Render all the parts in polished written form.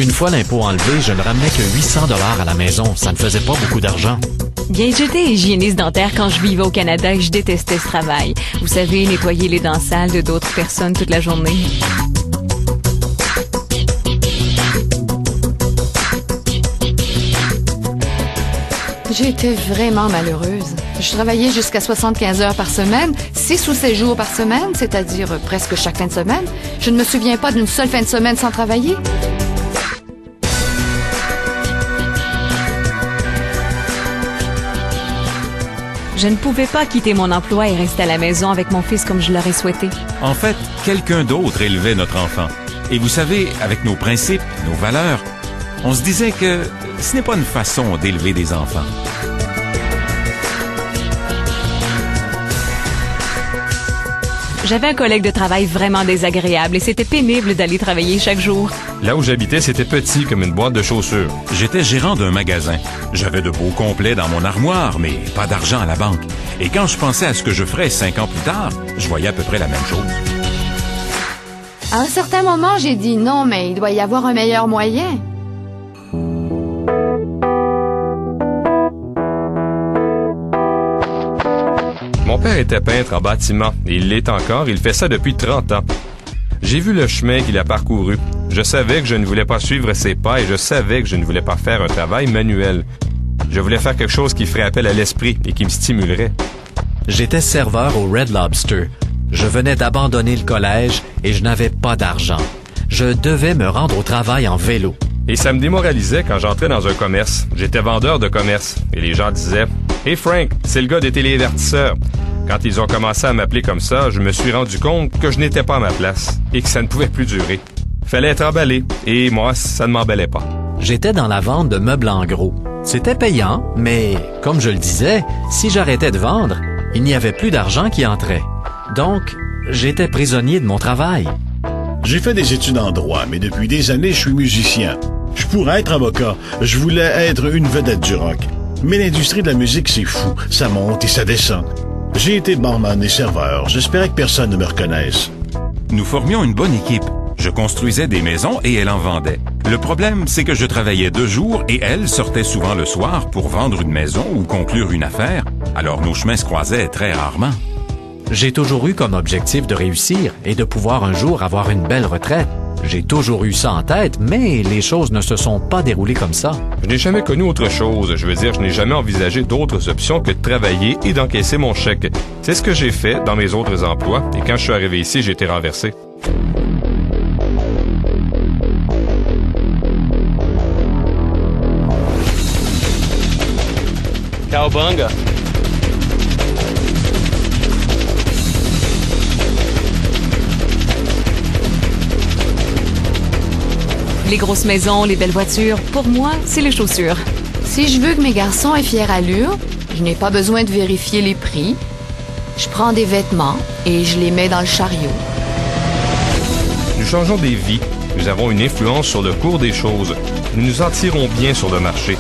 Une fois l'impôt enlevé, je ne ramenais que 800 $ à la maison. Ça ne faisait pas beaucoup d'argent. Bien, j'étais hygiéniste dentaire quand je vivais au Canada et je détestais ce travail. Vous savez, nettoyer les dents sales de d'autres personnes toute la journée. J'étais vraiment malheureuse. Je travaillais jusqu'à 75 heures par semaine, 6 ou 7 jours par semaine, c'est-à-dire presque chaque fin de semaine. Je ne me souviens pas d'une seule fin de semaine sans travailler. Je ne pouvais pas quitter mon emploi et rester à la maison avec mon fils comme je l'aurais souhaité. En fait, quelqu'un d'autre élevait notre enfant. Et vous savez, avec nos principes, nos valeurs, on se disait que ce n'est pas une façon d'élever des enfants. J'avais un collègue de travail vraiment désagréable et c'était pénible d'aller travailler chaque jour. Là où j'habitais, c'était petit comme une boîte de chaussures. J'étais gérant d'un magasin. J'avais de beaux complets dans mon armoire, mais pas d'argent à la banque. Et quand je pensais à ce que je ferais 5 ans plus tard, je voyais à peu près la même chose. À un certain moment, j'ai dit non, mais il doit y avoir un meilleur moyen. Mon père était peintre en bâtiment et il l'est encore. Il fait ça depuis 30 ans. J'ai vu le chemin qu'il a parcouru. Je savais que je ne voulais pas suivre ses pas et je savais que je ne voulais pas faire un travail manuel. Je voulais faire quelque chose qui ferait appel à l'esprit et qui me stimulerait. J'étais serveur au Red Lobster. Je venais d'abandonner le collège et je n'avais pas d'argent. Je devais me rendre au travail en vélo. Et ça me démoralisait quand j'entrais dans un commerce. J'étais vendeur de commerce et les gens disaient « Hey Frank, c'est le gars des télévertisseurs ». Quand ils ont commencé à m'appeler comme ça, je me suis rendu compte que je n'étais pas à ma place et que ça ne pouvait plus durer. Fallait être emballé et moi, ça ne m'emballait pas. J'étais dans la vente de meubles en gros. C'était payant, mais comme je le disais, si j'arrêtais de vendre, il n'y avait plus d'argent qui entrait. Donc, j'étais prisonnier de mon travail. J'ai fait des études en droit, mais depuis des années, je suis musicien. Je pourrais être avocat. Je voulais être une vedette du rock. Mais l'industrie de la musique, c'est fou. Ça monte et ça descend. J'ai été barman et serveur. J'espérais que personne ne me reconnaisse. Nous formions une bonne équipe. Je construisais des maisons et elle en vendait. Le problème, c'est que je travaillais 2 jours et elle sortait souvent le soir pour vendre une maison ou conclure une affaire. Alors nos chemins se croisaient très rarement. J'ai toujours eu comme objectif de réussir et de pouvoir un jour avoir une belle retraite. J'ai toujours eu ça en tête, mais les choses ne se sont pas déroulées comme ça. Je n'ai jamais connu autre chose. Je veux dire, je n'ai jamais envisagé d'autres options que de travailler et d'encaisser mon chèque. C'est ce que j'ai fait dans mes autres emplois et quand je suis arrivé ici, j'ai été renversé. Cowabunga. Les grosses maisons, les belles voitures, pour moi, c'est les chaussures. Si je veux que mes garçons aient fière allure, je n'ai pas besoin de vérifier les prix. Je prends des vêtements et je les mets dans le chariot. Nous changeons des vies. Nous avons une influence sur le cours des choses. Nous nous en tirons bien sur le marché.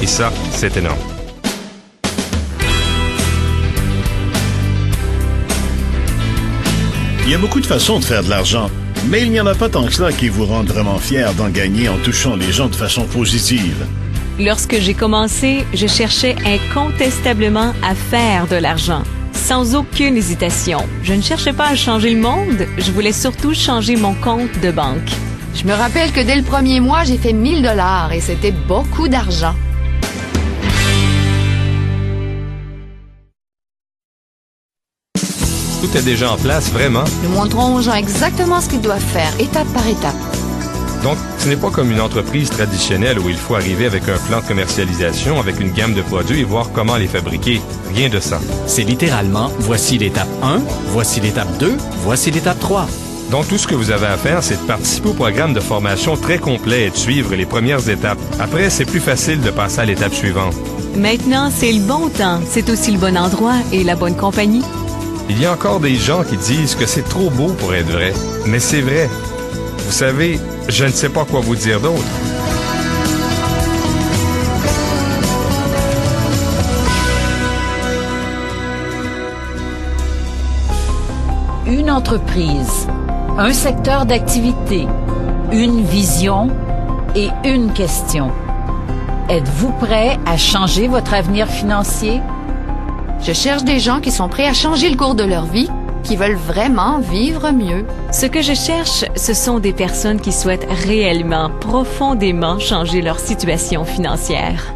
Et ça, c'est énorme. Il y a beaucoup de façons de faire de l'argent, mais il n'y en a pas tant que cela qui vous rendent vraiment fiers d'en gagner en touchant les gens de façon positive. Lorsque j'ai commencé, je cherchais incontestablement à faire de l'argent, sans aucune hésitation. Je ne cherchais pas à changer le monde, je voulais surtout changer mon compte de banque. Je me rappelle que dès le premier mois, j'ai fait 1000 $ et c'était beaucoup d'argent. Tout est déjà en place, vraiment. Nous montrons aux gens exactement ce qu'ils doivent faire, étape par étape. Donc, ce n'est pas comme une entreprise traditionnelle où il faut arriver avec un plan de commercialisation, avec une gamme de produits et voir comment les fabriquer. Rien de ça. C'est littéralement, voici l'étape 1, voici l'étape 2, voici l'étape 3. Donc, tout ce que vous avez à faire, c'est de participer au programme de formation très complet et de suivre les premières étapes. Après, c'est plus facile de passer à l'étape suivante. Maintenant, c'est le bon temps, c'est aussi le bon endroit et la bonne compagnie. Il y a encore des gens qui disent que c'est trop beau pour être vrai. Mais c'est vrai. Vous savez, je ne sais pas quoi vous dire d'autre. Une entreprise, un secteur d'activité, une vision, et une question. Êtes-vous prêt à changer votre avenir financier? Je cherche des gens qui sont prêts à changer le cours de leur vie, qui veulent vraiment vivre mieux. Ce que je cherche, ce sont des personnes qui souhaitent réellement, profondément changer leur situation financière.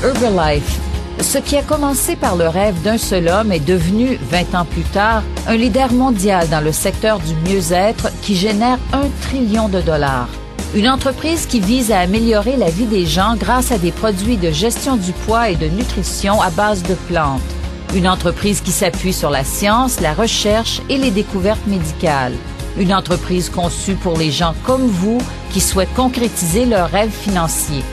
Herbalife. Ce qui a commencé par le rêve d'un seul homme est devenu, 20 ans plus tard, un leader mondial dans le secteur du mieux-être qui génère $1 trillion. Une entreprise qui vise à améliorer la vie des gens grâce à des produits de gestion du poids et de nutrition à base de plantes. Une entreprise qui s'appuie sur la science, la recherche et les découvertes médicales. Une entreprise conçue pour les gens comme vous qui souhaitent concrétiser leurs rêves financiers.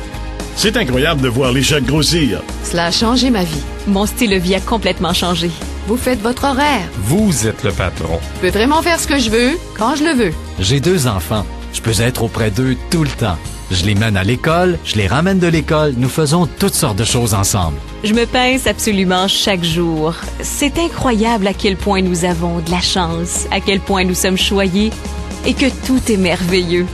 C'est incroyable de voir les chèques grossir. Cela a changé ma vie. Mon style de vie a complètement changé. Vous faites votre horaire. Vous êtes le patron. Je peux vraiment faire ce que je veux, quand je le veux. J'ai 2 enfants. Je peux être auprès d'eux tout le temps. Je les mène à l'école, je les ramène de l'école, nous faisons toutes sortes de choses ensemble. Je me pince absolument chaque jour. C'est incroyable à quel point nous avons de la chance, à quel point nous sommes choyés et que tout est merveilleux.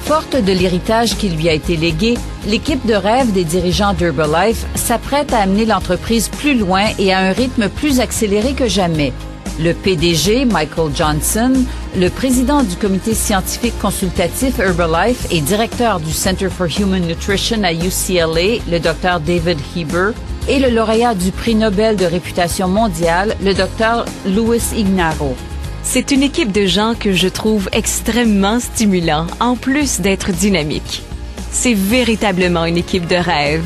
Forte de l'héritage qui lui a été légué, l'équipe de rêve des dirigeants d'Herbalife s'apprête à amener l'entreprise plus loin et à un rythme plus accéléré que jamais. Le PDG, Michael Johnson, le président du comité scientifique consultatif Herbalife et directeur du Center for Human Nutrition à UCLA, le Dr David Heber, et le lauréat du prix Nobel de réputation mondiale, le Dr Luis Ignarro. C'est une équipe de gens que je trouve extrêmement stimulant, en plus d'être dynamique. C'est véritablement une équipe de rêve.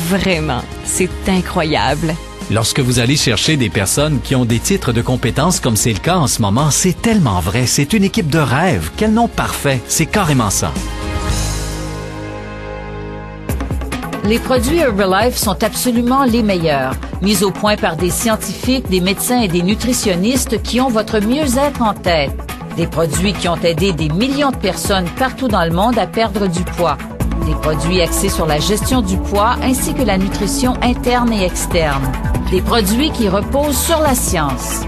Vraiment, c'est incroyable. Lorsque vous allez chercher des personnes qui ont des titres de compétences comme c'est le cas en ce moment, c'est tellement vrai. C'est une équipe de rêve. Quel nom parfait. C'est carrément ça. Les produits Herbalife sont absolument les meilleurs, mis au point par des scientifiques, des médecins et des nutritionnistes qui ont votre mieux-être en tête. Des produits qui ont aidé des millions de personnes partout dans le monde à perdre du poids. Des produits axés sur la gestion du poids ainsi que la nutrition interne et externe. Des produits qui reposent sur la science.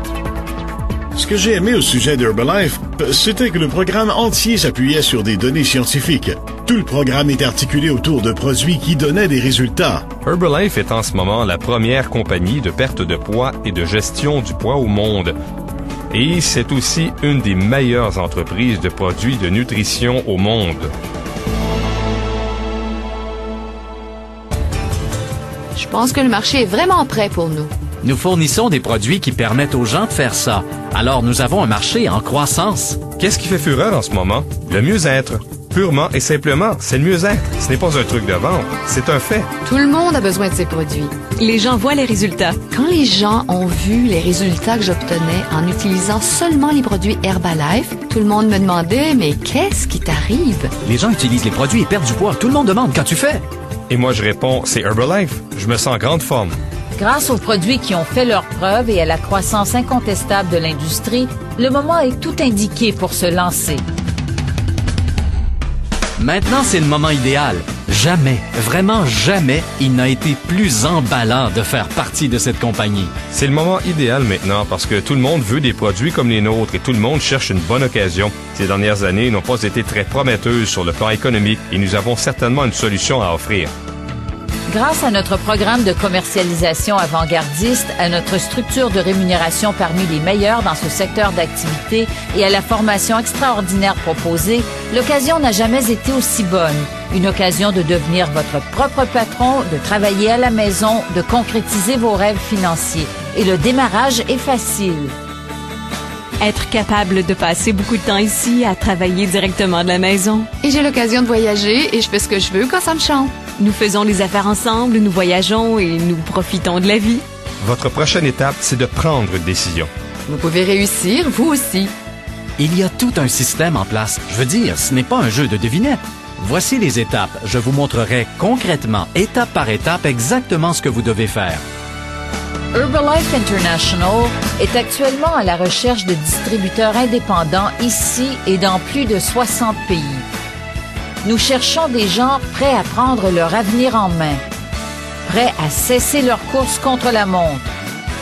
Ce que j'ai aimé au sujet d'Herbalife, c'était que le programme entier s'appuyait sur des données scientifiques. Tout le programme est articulé autour de produits qui donnaient des résultats. Herbalife est en ce moment la première compagnie de perte de poids et de gestion du poids au monde. Et c'est aussi une des meilleures entreprises de produits de nutrition au monde. Je pense que le marché est vraiment prêt pour nous. Nous fournissons des produits qui permettent aux gens de faire ça. Alors nous avons un marché en croissance. Qu'est-ce qui fait fureur en ce moment? Le mieux-être. Purement et simplement, c'est le mieux-être. Ce n'est pas un truc de vente, c'est un fait. Tout le monde a besoin de ces produits. Les gens voient les résultats. Quand les gens ont vu les résultats que j'obtenais en utilisant seulement les produits Herbalife, tout le monde me demandait « Mais qu'est-ce qui t'arrive? » Les gens utilisent les produits et perdent du poids. Tout le monde demande quand tu fais. Et moi, je réponds, c'est Herbalife. Je me sens en grande forme. Grâce aux produits qui ont fait leurs preuves et à la croissance incontestable de l'industrie, le moment est tout indiqué pour se lancer. Maintenant, c'est le moment idéal. Jamais, vraiment jamais, il n'a été plus emballant de faire partie de cette compagnie. C'est le moment idéal maintenant parce que tout le monde veut des produits comme les nôtres et tout le monde cherche une bonne occasion. Ces dernières années n'ont pas été très prometteuses sur le plan économique et nous avons certainement une solution à offrir. Grâce à notre programme de commercialisation avant-gardiste, à notre structure de rémunération parmi les meilleures dans ce secteur d'activité et à la formation extraordinaire proposée, l'occasion n'a jamais été aussi bonne. Une occasion de devenir votre propre patron, de travailler à la maison, de concrétiser vos rêves financiers. Et le démarrage est facile. Être capable de passer beaucoup de temps ici à travailler directement de la maison. Et j'ai l'occasion de voyager et je fais ce que je veux quand ça me chante. Nous faisons les affaires ensemble, nous voyageons et nous profitons de la vie. Votre prochaine étape, c'est de prendre une décision. Vous pouvez réussir, vous aussi. Il y a tout un système en place. Je veux dire, ce n'est pas un jeu de devinettes. Voici les étapes. Je vous montrerai concrètement, étape par étape, exactement ce que vous devez faire. Herbalife International est actuellement à la recherche de distributeurs indépendants ici et dans plus de 60 pays. Nous cherchons des gens prêts à prendre leur avenir en main, prêts à cesser leur course contre la montre,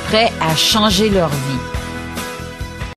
prêts à changer leur vie.